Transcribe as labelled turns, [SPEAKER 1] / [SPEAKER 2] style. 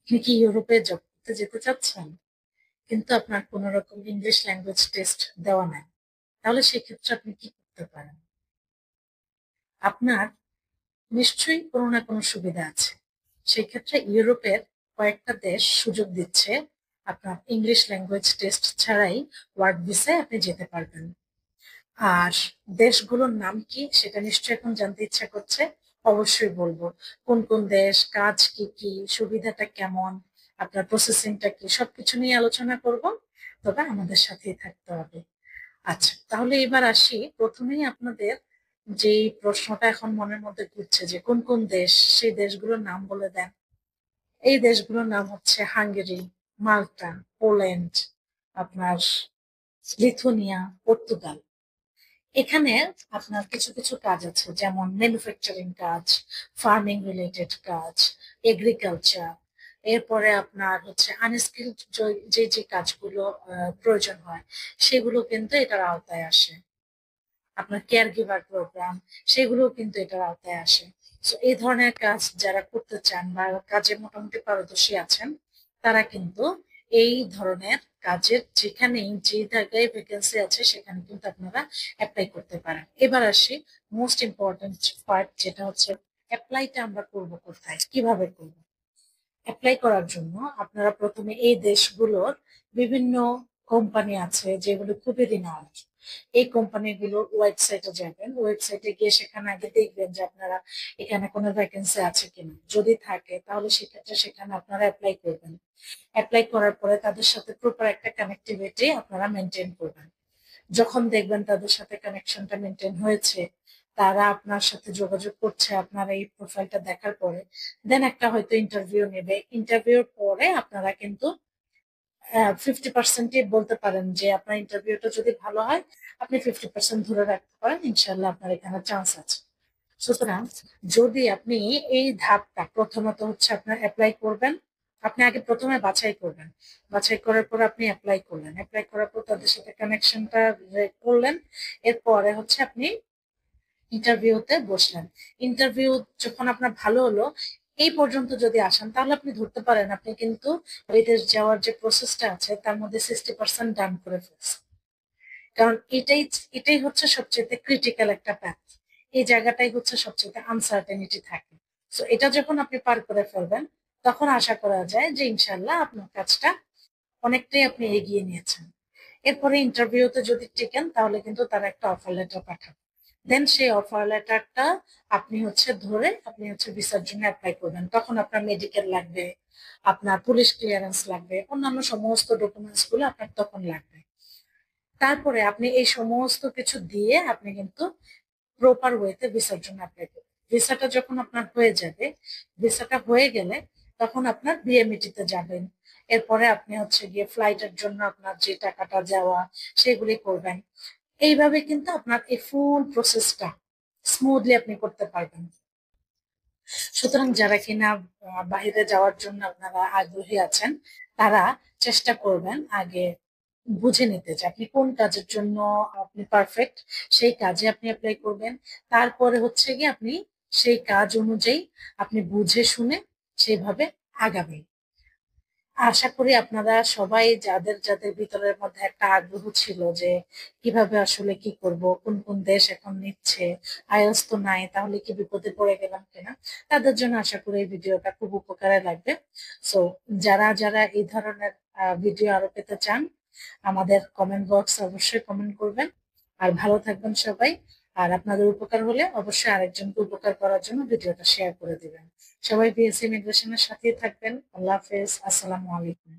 [SPEAKER 1] আপনি কি ইউরোপে জব করতে যেতে চাচ্ছেন, কিন্তু আপনার কোনো রকম ইংলিশ ল্যাঙ্গুয়েজ টেস্ট দেওয়া নাই? তাহলে সেক্ষেত্রে আপনি কি করতে পারেন? আপনার নিশ্চয়ই কোনো না কোনো সুবিধা আছে। সেক্ষেত্রে ইউরোপের কয়েকটা দেশ সুযোগ দিচ্ছে আপনার ইংলিশ ল্যাঙ্গুয়েজ টেস্ট ছাড়াই ওয়ার্ক ভিসায় আপনি যেতে পারবেন। আর দেশগুলোর নাম কি সেটা নিশ্চয়ই এখন জানতে ইচ্ছা করছে। অবশ্যই বলবো কোন কোন দেশ, কাজ কি কি, সুবিধাটা কেমন, আপনার প্রসেসিংটা কি, সবকিছু নিয়ে আলোচনা করব। তবে আমাদের সাথেই থাকতে হবে। আচ্ছা, তাহলে এবার আসি প্রথমেই আপনাদের যেই প্রশ্নটা এখন মনের মধ্যে ঘুরছে যে কোন কোন দেশ, সেই দেশগুলোর নাম বলে দেন। এই দেশগুলোর নাম হচ্ছে হাঙ্গেরি, মাল্টা, পোল্যান্ড, আপনার লিথুনিয়া, পর্তুগাল। এখানে আপনার কিছু কিছু কাজ আছে, যেমন ম্যানুফ্যাকচারিং কাজ, ফার্মিং রিলেটেড কাজ, এগ্রিকালচার। এরপরে আপনার হচ্ছে আনস্কিলড যে যে কাজগুলো প্রয়োজন হয়, সেগুলো কিন্তু এটার আওতায় আসে। আপনার কেয়ার গিভার প্রোগ্রাম, সেগুলো কিন্তু এটার আওতায় আসে। তো এই ধরনের কাজ যারা করতে চান বা কাজে মোটামুটি পারদর্শী আছেন, তারা কিন্তু এই ধরনের কাজের যেখানেই যে জায়গায় ভ্যাকেন্সি আছে সেখানে কিন্তু আপনারা অ্যাপ্লাই করতে পারেন। এবার আসি মোস্ট ইম্পর্টেন্ট পার্ট, যেটা হচ্ছে অ্যাপ্লাইটা আমরা করব কোথায়, কিভাবে করব। অ্যাপ্লাই করার জন্য আপনারা প্রথমে এই দেশগুলোর বিভিন্ন কোম্পানি আছে যেগুলো খুবই রিনাউন্ড, এই কোম্পানিগুলোর ওয়েবসাইটে যাবেন। ওয়েবসাইটে গিয়ে সেখানে আগে দেখবেন যে আপনারা এখানে কোনো ভ্যাকেন্সি আছে কিনা। যদি থাকে তাহলে সেক্ষেত্রে সেখানে আপনারা অ্যাপ্লাই করবেন। অ্যাপ্লাই করার পরে তাদের সাথে প্রপার একটা কানেক্টিভিটি আপনারা মেনটেন করবেন। যখন দেখবেন তাদের সাথে কানেকশনটা মেনটেন হয়েছে, তারা আপনার সাথে যোগাযোগ করছে আপনার এই প্রোফাইলটা দেখার পরে, দেন একটা হয়তো ইন্টারভিউ নেবে। ইন্টারভিউর পরে আপনারা কিন্তু 50% বলতে পারেন যে আপনার ইন্টারভিউটা যদি ভালো হয়, আপনি 50% ধরে রাখতে পারেন, ইনশাল্লাহ আপনার এখানে চান্স আছে। সুতরাং যদি আপনি এই ধাপটা প্রথমত হচ্ছে আপনার অ্যাপ্লাই করবেন, আপনি আগে প্রথমে বাছাই করবেন। বাছাই করার পর আপনি অ্যাপ্লাই করলেন, অ্যাপ্লাই করার পর তাদের সাথে কানেকশনটা করলেন। এরপরে হচ্ছে আপনি ইন্টারভিউতে বসলেন। ইন্টারভিউ যখন আপনার ভালো হলো, এই পর্যন্ত যদি আসেন, তাহলে আপনি ধরতে পারেন আপনি কিন্তু বিদেশ যাওয়ার যে প্রসেসটা আছে তার মধ্যে 60% ডান করে ফেলছেন। কারণ এটাই এটাই হচ্ছে সবচেয়ে ক্রিটিক্যাল একটা প্যাথ। এই জায়গাটাই হচ্ছে সবচেয়ে আনসার্টেনিটি থাকে। তো এটা যখন আপনি পার করে ফেলবেন, তখন আশা করা যায় যে ইনশাল্লাহ আপনার কাজটা অনেকটাই আপনি এগিয়ে নিয়েছেন। এরপরে ইন্টারভিউতে যদি টিকেন, তাহলে কিন্তু তারা একটা অফার লেটার পাঠাবে। দেন সেই অফার লেটারটা আপনি হচ্ছে ধরে আপনি হচ্ছে ভিসার জন্য অ্যাপ্লাই করবেন। তখন আপনার মেডিকেল লাগবে, আপনার পুলিশ ক্লিয়ারেন্স লাগবে, অন্যান্য সমস্ত ডকুমেন্টস গুলো আপনার তখন লাগবে। তারপরে আপনি এই সমস্ত কিছু দিয়ে আপনি কিন্তু প্রপার ওয়েতে ভিসার জন্য অ্যাপ্লাই করবেন। ভিসাটা যখন আপনার হয়ে যাবে, ভিসাটা হয়ে গেলে তখন আপনার বিএমইটি তে যাবেন। এরপরে আপনি হচ্ছে গিয়ে ফ্লাইটের জন্য আপনার যে টাকাটা যাওয়া, সেগুলি করবেন। এইভাবে কিন্তু আপনার এই ফুল প্রসেসটা স্মুথলি আপনি করতে পারবেন। সুতরাং যারা কিনা বাইরে যাওয়ার জন্য আপনারা আগ্রহী আছেন, তারা চেষ্টা করবেন আগে বুঝে নিতে যে আপনি কোন কাজের জন্য আপনি পারফেক্ট, সেই কাজে আপনি অ্যাপ্লাই করবেন। তারপরে হচ্ছে গিয়ে আপনি সেই কাজ অনুযায়ী আপনি বুঝে শুনে সেভাবে আগাবেন। আশা করি আপনারা সবাই, যাদের যাদের ভিতরের মধ্যে একটা আগ্রহ ছিল যে কিভাবে আসলে কি করব, কোন কোন দেশ এখন নিচ্ছে, আইএলটিএস তো নাই, তাহলে কি বিপদে পড়ে গেলাম কিনা, তাদের জন্য আশা করি এই ভিডিওটা খুব উপকারে লাগবে। সো যারা যারা এই ধরনের ভিডিও আরো পেতে চান, আমাদের কমেন্ট বক্স অবশ্যই কমেন্ট করবেন। আর ভালো থাকবেন সবাই। আর আপনাদের উপকার হলে অবশ্যই আরেকজনকে উপকার করার জন্য ভিডিওটা শেয়ার করে দিবেন। সবাই বিএসসি ইমিগ্রেশনের সাথেই থাকবেন। আল্লাহ হাফেজ, আসসালামু আলাইকুম।